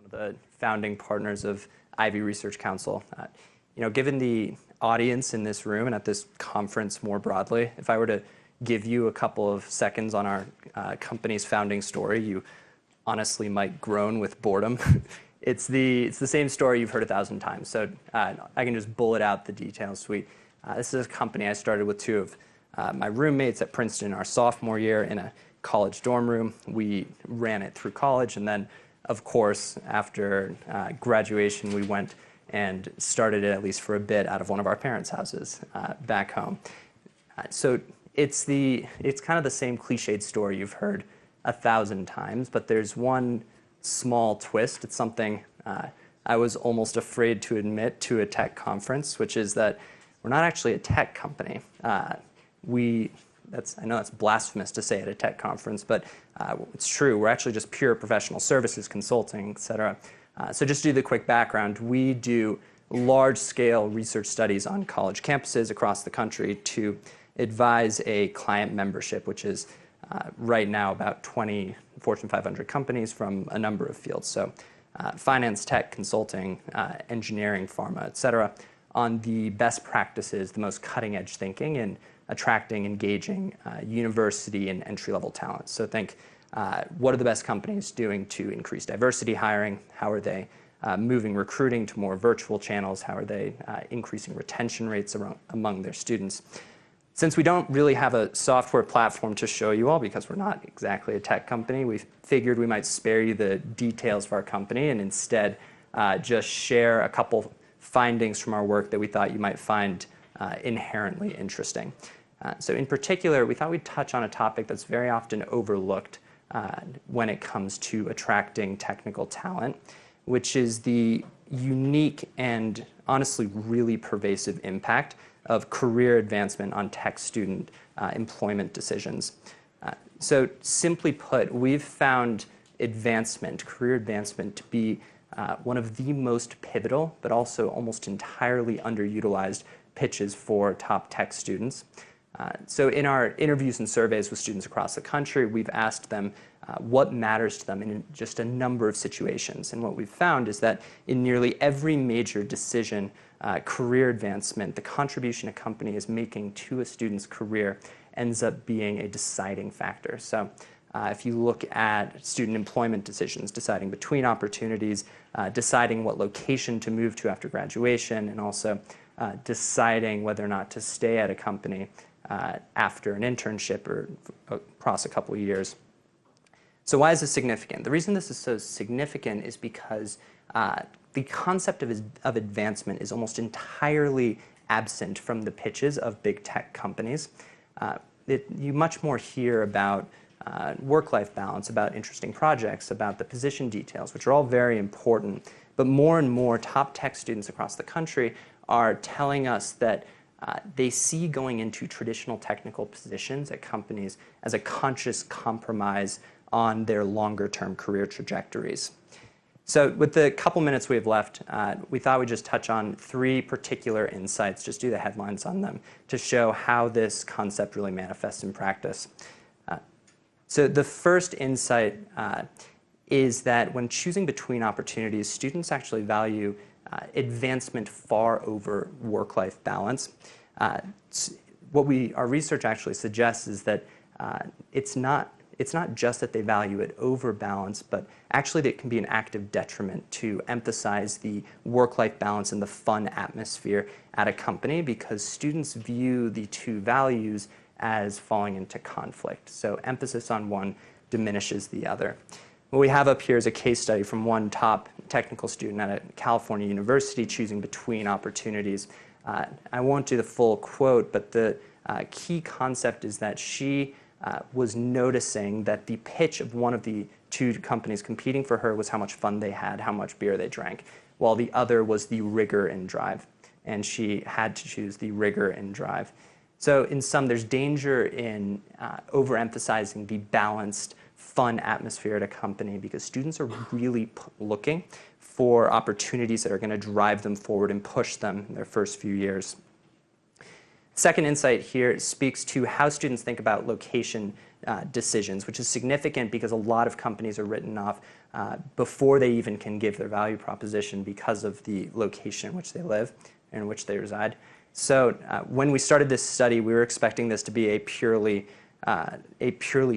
of the founding partners of Ivy Research Council. Given the audience in this room and at this conference more broadly, if I were to give you a couple of seconds on our company's founding story, you honestly might groan with boredom. It's the same story you've heard 1,000 times, so I can just bullet out the details. This is a company I started with two of my roommates at Princeton our sophomore year in a college dorm room. We ran it through college, and then, of course, after graduation, we went and started it, at least for a bit, out of one of our parents' houses back home. So it's kind of the same cliched story you've heard 1,000 times, but there's one small twist. It's something I was almost afraid to admit to a tech conference, which is that we're not actually a tech company. I know that's blasphemous to say at a tech conference, but it's true. We're actually just pure professional services, consulting, et cetera. So just to do the quick background, we do large-scale research studies on college campuses across the country to advise a client membership, which is right now about 20 Fortune 500 companies from a number of fields. So finance, tech, consulting, engineering, pharma, et cetera, on the best practices, the most cutting-edge thinking in attracting, engaging university and entry-level talent. So think, what are the best companies doing to increase diversity hiring? How are they moving recruiting to more virtual channels? How are they increasing retention rates among their students? Since we don't really have a software platform to show you all, because we're not exactly a tech company, we figured we might spare you the details of our company and instead just share a couple findings from our work that we thought you might find inherently interesting. So in particular, we thought we'd touch on a topic that's very often overlooked when it comes to attracting technical talent, which is the unique and honestly really pervasive impact of career advancement on tech student employment decisions. So simply put, we've found career advancement, to be one of the most pivotal, but also almost entirely underutilized pitches for top tech students. So in our interviews and surveys with students across the country, we've asked them what matters to them in just a number of situations. And what we've found is that in nearly every major decision, career advancement, the contribution a company is making to a student's career ends up being a deciding factor. So if you look at student employment decisions, deciding between opportunities, deciding what location to move to after graduation, and also deciding whether or not to stay at a company after an internship or across a couple of years. So why is this significant? The reason this is so significant is because the concept of advancement is almost entirely absent from the pitches of big tech companies. You much more hear about work-life balance, about interesting projects, about the position details, which are all very important. But more and more top tech students across the country are telling us that they see going into traditional technical positions at companies as a conscious compromise on their longer-term career trajectories. So with the couple minutes we have left, we thought we'd just touch on three particular insights, just do the headlines on them, to show how this concept really manifests in practice. So the first insight is that when choosing between opportunities, students actually value advancement far over work-life balance. Our research actually suggests is that it's not just that they value it over balance, but actually that it can be an active detriment to emphasize the work-life balance and the fun atmosphere at a company, because students view the two values as falling into conflict. So emphasis on one diminishes the other. What we have up here is a case study from one top technical student at a California university choosing between opportunities. I won't do the full quote, but the key concept is that she was noticing that the pitch of one of the two companies competing for her was how much fun they had, how much beer they drank, while the other was the rigor and drive. And she had to choose the rigor and drive. So in sum, there's danger in overemphasizing the balanced, fun atmosphere at a company, because students are really looking for opportunities that are going to drive them forward and push them in their first few years. Second insight here speaks to how students think about location decisions, which is significant because a lot of companies are written off before they even can give their value proposition because of the location in which they live and in which they reside. So when we started this study, we were expecting this to be a purely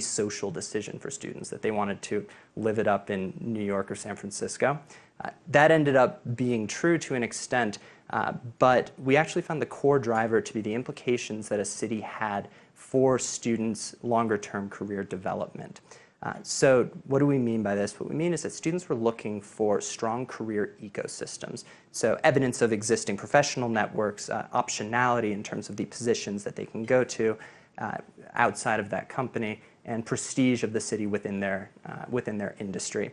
social decision for students, that they wanted to live it up in New York or San Francisco. That ended up being true to an extent, but we actually found the core driver to be the implications that a city had for students' longer-term career development. So what do we mean by this? What we mean is that students were looking for strong career ecosystems. So evidence of existing professional networks, optionality in terms of the positions that they can go to outside of that company, and prestige of the city within their industry.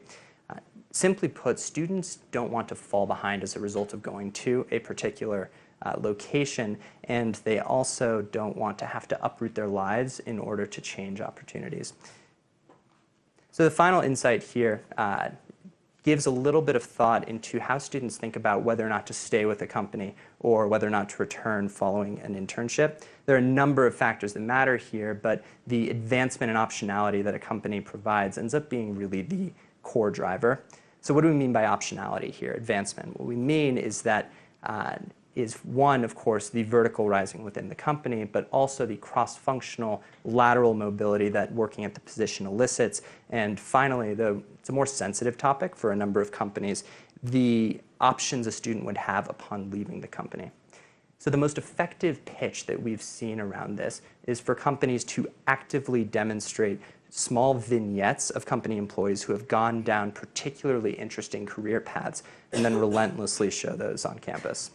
Simply put, students don't want to fall behind as a result of going to a particular location, and they also don't want to have to uproot their lives in order to change opportunities. So the final insight here gives a little bit of thought into how students think about whether or not to stay with a company or whether or not to return following an internship. There are a number of factors that matter here, but the advancement and optionality that a company provides ends up being really the core driver. So what do we mean by optionality here, advancement? What we mean is that is one, of course, the vertical rising within the company, but also the cross-functional lateral mobility that working at the position elicits. And finally, it's a more sensitive topic for a number of companies, the options a student would have upon leaving the company. So the most effective pitch that we've seen around this is for companies to actively demonstrate small vignettes of company employees who have gone down particularly interesting career paths and then relentlessly show those on campus.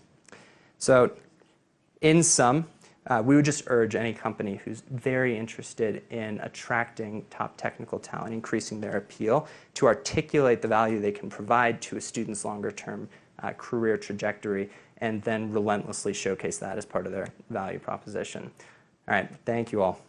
So in sum, we would just urge any company who's very interested in attracting top technical talent, increasing their appeal, to articulate the value they can provide to a student's longer-term career trajectory, and then relentlessly showcase that as part of their value proposition. All right, thank you all.